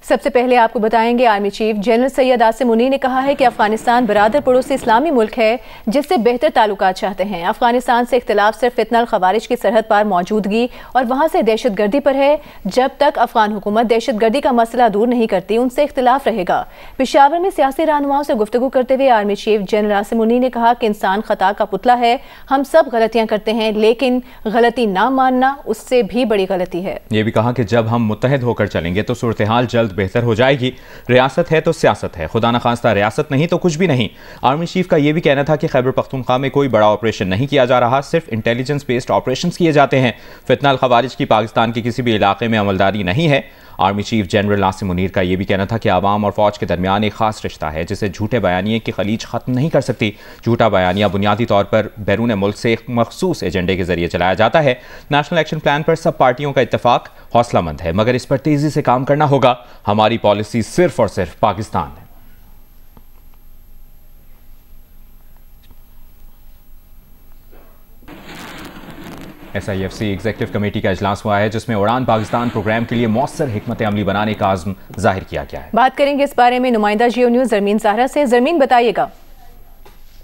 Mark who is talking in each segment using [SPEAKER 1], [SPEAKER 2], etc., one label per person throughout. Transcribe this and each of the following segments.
[SPEAKER 1] سب سے پہلے آپ کو بتائیں گے army chief general Syed Asim Munir نے کہا ہے کہ افغانستان برادر پڑوسی اسلامی ملک ہے جس سے بہتر تعلقات چاہتے ہیں۔ افغانستان سے اختلاف صرف فتنہ الخوارج کی سرحد پر موجودگی اور وہاں سے دہشت گردی پر ہے۔ جب تک افغان حکومت دہشت گردی کا مسئلہ دور نہیں کرتی ان سے اختلاف رہے گا۔ پشاور میں سیاسی رہنماؤں سے گفتگو کرتے ہوئے army chief general Asim Munir نے کہا کہ انسان خطا کا پتلا ہے، ہم سب غلطیاں کرتے ہیں لیکن غلطی نہ ماننا اس سے بھی بڑی غلطی ہے۔
[SPEAKER 2] یہ بھی کہا کہ جب ہم متحد ہو کر چلیں گے تو صورتحال جلد بہتر ہو جائے گی۔ ریاست ہے تو سیاست ہے، خدا نخواستہ ریاست نہیں تو کچھ بھی نہیں۔ آرمی چیف کا یہ بھی کہنا تھا کہ خیبر پختونخوا میں کوئی بڑا آپریشن نہیں کیا جا رہا، صرف انٹیلیجنس بیسڈ آپریشنز کیے جاتے ہیں۔ فتنہ الخوارج کی پاکستان کے کسی بھی علاقے میں عملداری نہیں ہے۔ Army chief general Asim Munir کا یہ بھی کہنا تھا کہ عوام اور فوج کے درمیان ایک خاص رشتہ ہے جسے جھوٹے بیانیے کی خلیج ختم نہیں کر سکتی۔ جھوٹا بیانیہ بنیادی طور پر بیرون ملک سے ایک مخصوص ایجنڈے کے ذریعے چلایا جاتا ہے۔ نیشنل ایکشن پلان پر سب پارٹیوں کا اتفاق حوصلہ مند ہے، مگر اس پر تیزی سے کام کرنا ہوگا۔ ہماری پالیسی صرف اور صرف پاکستان ہے۔ SIFC ایگزیکٹو کمیٹی کا اجلاس ہوا ہے جس میں اڑان پاکستان پروگرام کے لیے مؤثر حکمت عملی بنانے کا عزم ظاہر کیا گیا ہے۔
[SPEAKER 1] بات کریں گے اس بارے میں نمائندہ جیو نیوز زرمین زہرا سے۔ زرمین بتائیے گا۔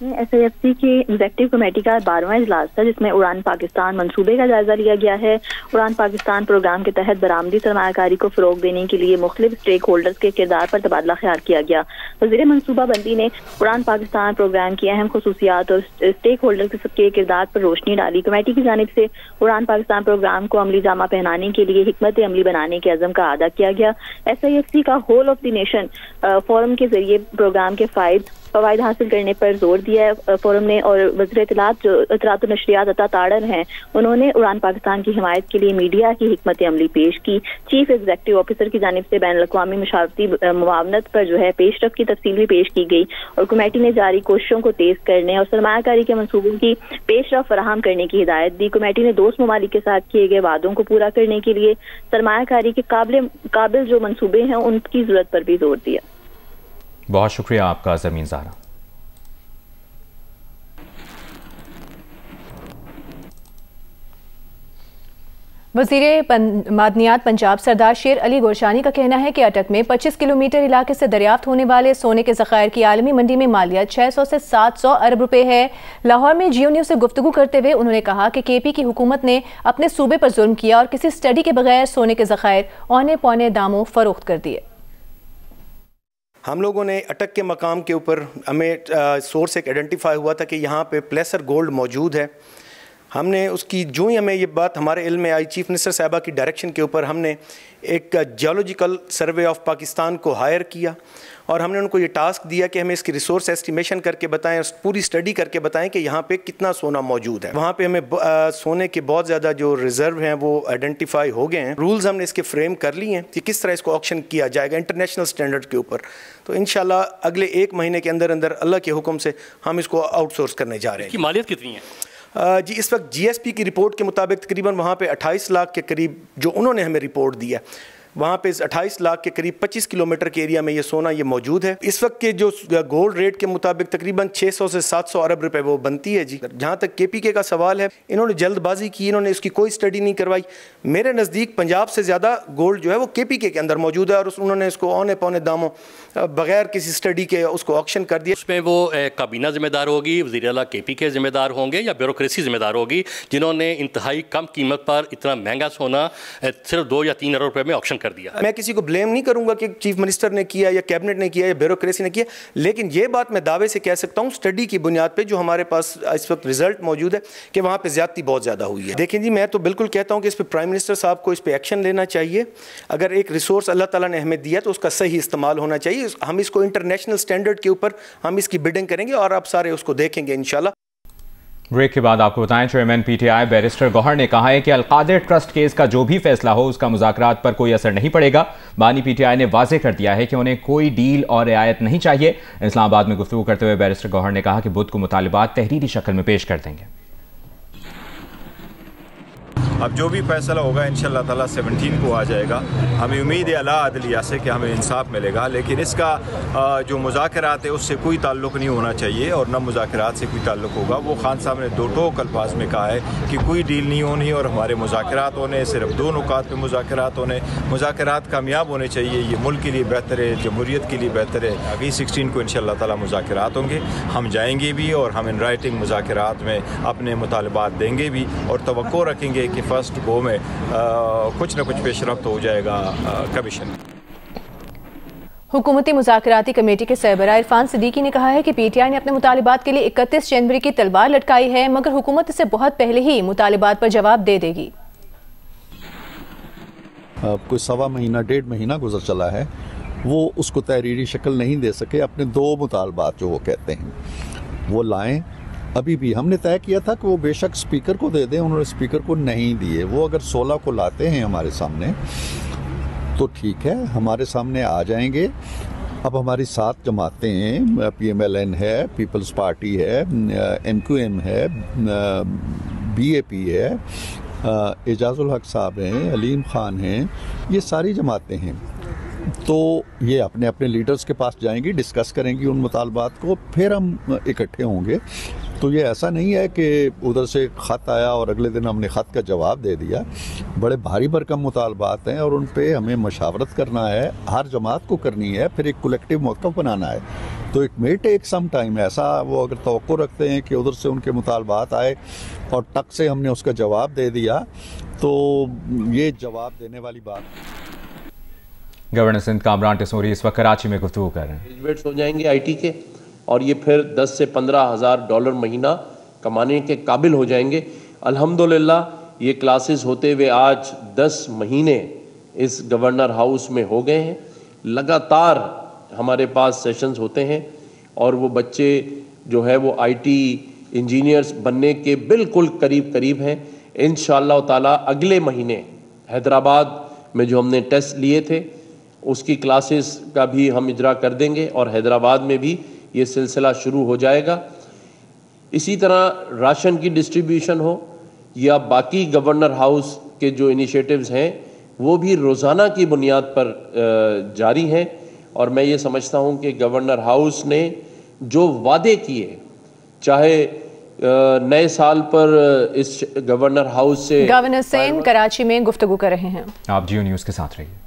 [SPEAKER 3] SIFC کی ایگزیکٹو کمیٹی کا 12واں اجلاس تھا جس میں اڑان پاکستان منصوبے کا جائزہ لیا گیا ہے۔ اڑان پاکستان پروگرام کے تحت برآمدی سرمایہ کاری کو فروغ دینے کے لیے مختلف اسٹیک ہولڈرز کے کردار پر تبادلہ خیال کیا گیا۔ وزیر منصوبہ بندی نے اڑان پاکستان پروگرام کی اہم خصوصیات اور اسٹیک ہولڈرز کے کردار پر روشنی ڈالی۔ کمیٹی کی جانب سے اڑان پاکستان پروگرام کو عملی جامہ پہنانے کے لیے حکمت عملی بنانے کے عزم کا اعادہ کیا گیا۔ SIFC کا whole of the nation forum کے ذریعے پروگرام کے فوائد حاصل کرنے پر زور دیا ہے فورم نے، اور وزیر اطلاعات و نشریات عطا تاڑر ہیں، انہوں نے اڑان پاکستان کی حمایت کے لیے میڈیا کی حکمت عملی پیش کی۔ چیف ایگزیکٹو آفیسر کی جانب سے بین الاقوامی مشاورتی معاونت پر پیش رفت کی تفصیل بھی پیش کی گئی، اور کمیٹی نے جاری کوششوں کو تیز کرنے اور سرمایہ کاری کے منصوبوں کی پیش رفت فراہم کرنے کی ہدایت دی۔ کمیٹی نے دوست ممالک کے ساتھ کیے گئے وعدوں کو پورا کرنے کے لیے سرمایہ کاری کے قابل جو منصوبے ہیں ان کی ضرورت پر بھی زور دیا۔
[SPEAKER 2] بہت شکریہ آپ کا زرمین زہرا۔
[SPEAKER 1] وزیر معدنیات پنجاب سردار شیر علی گورشانی کا کہنا ہے کہ اٹک میں 25 کلومیٹر علاقے سے دریافت ہونے والے سونے کے ذخائر کی عالمی منڈی میں مالیت 600 سے 700 ارب روپے ہے۔ لاہور میں جیو نیوز سے گفتگو کرتے ہوئے انہوں نے کہا کہ KP کی حکومت نے اپنے صوبے پر ظلم کیا اور کسی سٹڈی کے بغیر سونے کے ذخائر اونے پونے داموں فروخت کر دیے۔
[SPEAKER 4] ہم لوگوں نے اٹک کے مقام کے اوپر ہمیں سورس ایک آئیڈینٹیفائی ہوا تھا کہ یہاں پہ پلیسر گولڈ موجود ہے۔ ہم نے اس کی جو ہی ہمیں یہ بات ہمارے علم میں آئی، چیف منسٹر صاحبہ کی ڈائریکشن کے اوپر ہم نے ایک جیولوجیکل سروے آف پاکستان کو ہائر کیا، اور ہم نے ان کو یہ ٹاسک دیا کہ ہمیں اس کی ریسورس ایسٹیمیشن کر کے بتائیں، پوری اسٹڈی کر کے بتائیں کہ یہاں پہ کتنا سونا موجود ہے۔ وہاں پہ ہمیں سونے کے بہت زیادہ جو ریزرو ہیں وہ آئیڈینٹیفائی ہو گئے ہیں۔ رولز ہم نے اس کے فریم کر لی ہیں کہ کس طرح اس کو آکشن کیا جائے گا انٹرنیشنل سٹینڈرڈ کے اوپر۔ تو انشاءاللہ اگلے 1 مہینے کے اندر اللہ کے حکم سے ہم اس کو آؤٹ سورس کرنے جا رہے ہیں۔
[SPEAKER 5] اس کی مالیت کتنی ہے؟
[SPEAKER 4] جی اس وقت GSP کی رپورٹ کے مطابق تقریباً وہاں پہ 28 لاکھ کے قریب جو انہوں نے ہمیں رپورٹ دیا، وہاں پہ 28 لاکھ کے قریب 25 کلومیٹر کے ایریا میں یہ سونا یہ موجود ہے۔ اس وقت کے جو گولڈ ریٹ کے مطابق تقریباً 600 سے 700 ارب روپے وہ بنتی ہے۔ جی جہاں تک KPK کا سوال ہے، انہوں نے جلد بازی کی، انہوں نے اس کی کوئی سٹڈی نہیں کروائی۔ میرے نزدیک پنجاب سے زیادہ گولڈ جو ہے وہ KPK کے اندر موجود ہے، اور انہوں نے اس کو اونے پونے داموں بغیر کسی سٹڈی کے اس کو آکشن کر دیا۔
[SPEAKER 5] اس میں وہ کابینہ ذمہ دار ہوگی، وزیر اعلیٰ KPK ذمہ دار ہوں گے، یا بیوروکریسی ذمہ دار ہوگی جنہوں نے انتہائی کم قیمت پر اتنا مہنگا سونا صرف 2 یا 3 ارب روپے میں آکشن کر دیا؟
[SPEAKER 4] میں کسی کو بلیم نہیں کروں گا کہ چیف منسٹر نے کیا یا کیبنٹ نے کیا یا بیوروکریسی نے کیا، لیکن یہ بات میں دعوے سے کہہ سکتا ہوں اسٹڈی کی بنیاد پہ جو ہمارے پاس اس وقت رزلٹ موجود ہے کہ وہاں پہ زیادتی بہت زیادہ ہوئی ہے۔ دیکھیں جی میں تو بالکل کہتا ہوں کہ اس پہ پرائم منسٹر صاحب کو اس پہ ایکشن لینا چاہیے۔ اگر ایک ریسورس اللہ تعالیٰ نے ہمیں دیا تو اس کا صحیح استعمال ہونا چاہیے۔ ہم اس کو انٹرنیشنل سٹینڈرڈ کے اوپر ہم اس کی بڈنگ کریں گے اور آپ سارے اس کو دیکھیں گے انشاءاللہ۔
[SPEAKER 2] بریک کے بعد آپ کو بتائیں چیئرمین PTI بیرسٹر گوہر نے کہا ہے کہ القادر ٹرسٹ کیس کا جو بھی فیصلہ ہو اس کا مذاکرات پر کوئی اثر نہیں پڑے گا۔ بانی PTI نے واضح کر دیا ہے کہ انہیں کوئی ڈیل اور رعایت نہیں چاہیے۔ اسلام آباد میں گفتگو کرتے ہوئے بیرسٹر گوہر نے کہا کہ بدھ کو مطالبات تحریری شکل میں پیش کر دیں گے۔
[SPEAKER 6] اب جو بھی فیصلہ ہوگا انشاءاللہ تعالیٰ 17 کو آ جائے گا. ہمیں امید ہے اعلیٰ عدلیہ سے کہ ہمیں انصاف ملے گا, لیکن اس کا جو مذاکرات ہے اس سے کوئی تعلق نہیں ہونا چاہیے اور نہ مذاکرات سے کوئی تعلق ہوگا. وہ خان صاحب نے دو ٹوک الفاظ میں کہا ہے کہ کوئی ڈیل نہیں ہونی اور ہمارے مذاکرات ہونے, صرف 2 نکات پہ مذاکرات ہونے. مذاکرات کامیاب ہونے چاہیے, یہ ملک کے لیے بہتر ہے, جمہوریت کے لیے بہتر ہے. اگلی 16 کو انشاءاللہ تعالیٰ مذاکرات ہوں گے, ہم جائیں گے بھی اور ہم ان رائٹنگ مذاکرات میں اپنے مطالبات دیں گے بھی اور توقع رکھیں گے کہ فرسٹ گو میں کچھ نہ کچھ پیش رفت ہو جائے گا کمیشن.
[SPEAKER 1] حکومتی مذاکراتی کمیٹی کے سربراہ عرفان صدیقی نے کہا ہے کہ پی ٹی آئی نے اپنے مطالبات کے لیے 31 جنوری کی تلوار لٹکائی ہے, مگر حکومت اسے بہت پہلے ہی مطالبات پر جواب دے دے گی.
[SPEAKER 7] کوئی 1.25 مہینہ 1.5 مہینہ گزر چلا ہے, وہ اس کو تحریری شکل نہیں دے سکے. اپنے 2 مطالبات جو وہ کہتے ہیں وہ لائیں. ابھی بھی ہم نے طے کیا تھا کہ وہ بے شک اسپیکر کو دے دیں, انہوں نے اسپیکر کو نہیں دیے. وہ اگر 16 کو لاتے ہیں ہمارے سامنے تو ٹھیک ہے, ہمارے سامنے آ جائیں گے. اب ہماری 7 جماعتیں ہیں, پی ایم ایل این ہے, پیپلز پارٹی ہے, ایم کیو ایم ہے, بی اے پی ہے, اعجاز الحق صاحب ہیں, علیم خان ہیں, یہ ساری جماعتیں ہیں. تو یہ اپنے اپنے لیڈرز کے پاس جائیں گی, ڈسکس کریں گی ان مطالبات کو, پھر ہم اکٹھے ہوں گے. تو یہ ایسا نہیں ہے کہ ادھر سے خط آیا اور اگلے دن ہم نے خط کا جواب دے دیا. بڑے بھاری بھرکم مطالبات ہیں اور ان پہ ہمیں مشاورت کرنا ہے, ہر جماعت کو کرنی ہے, پھر ایک کولیکٹیو موقف بنانا ہے. تو it may take some time. ایسا وہ اگر توقع رکھتے ہیں کہ ادھر سے ان کے مطالبات آئے اور ٹک سے ہم نے اس کا جواب دے دیا, تو یہ جواب دینے والی بات.
[SPEAKER 2] گورنر سندھ کامران ٹیسوری اس وقت کراچی میں گفتگو کر رہے ہیں.
[SPEAKER 8] گریجویٹس ہو جائیں گے آئی ٹی کے, اور یہ پھر 10 سے 15 ہزار ڈالر مہینہ کمانے کے قابل ہو جائیں گے. الحمدللہ یہ کلاسز ہوتے ہوئے آج 10 مہینے اس گورنر ہاؤس میں ہو گئے ہیں. لگاتار ہمارے پاس سیشنز ہوتے ہیں اور وہ بچے جو ہے وہ آئی ٹی انجینئرز بننے کے بالکل قریب ہیں. انشاءاللہ تعالیٰ اگلے مہینے حیدرآباد میں جو ہم نے ٹیسٹ لیے تھے اس کی کلاسز کا بھی ہم اجرا کر دیں گے اور حیدرآباد میں بھی یہ سلسلہ شروع ہو جائے گا. اسی طرح راشن کی ڈسٹریبیوشن ہو یا باقی گورنر ہاؤس کے جو انیشیٹوز ہیں وہ بھی روزانہ کی بنیاد پر جاری ہیں. اور میں یہ سمجھتا ہوں کہ گورنر ہاؤس نے جو وعدے کیے, چاہے نئے سال پر اس گورنر ہاؤس سے,
[SPEAKER 1] گورنر سین کراچی میں گفتگو کر رہے ہیں.
[SPEAKER 2] آپ جیو نیوز کے ساتھ رہیے.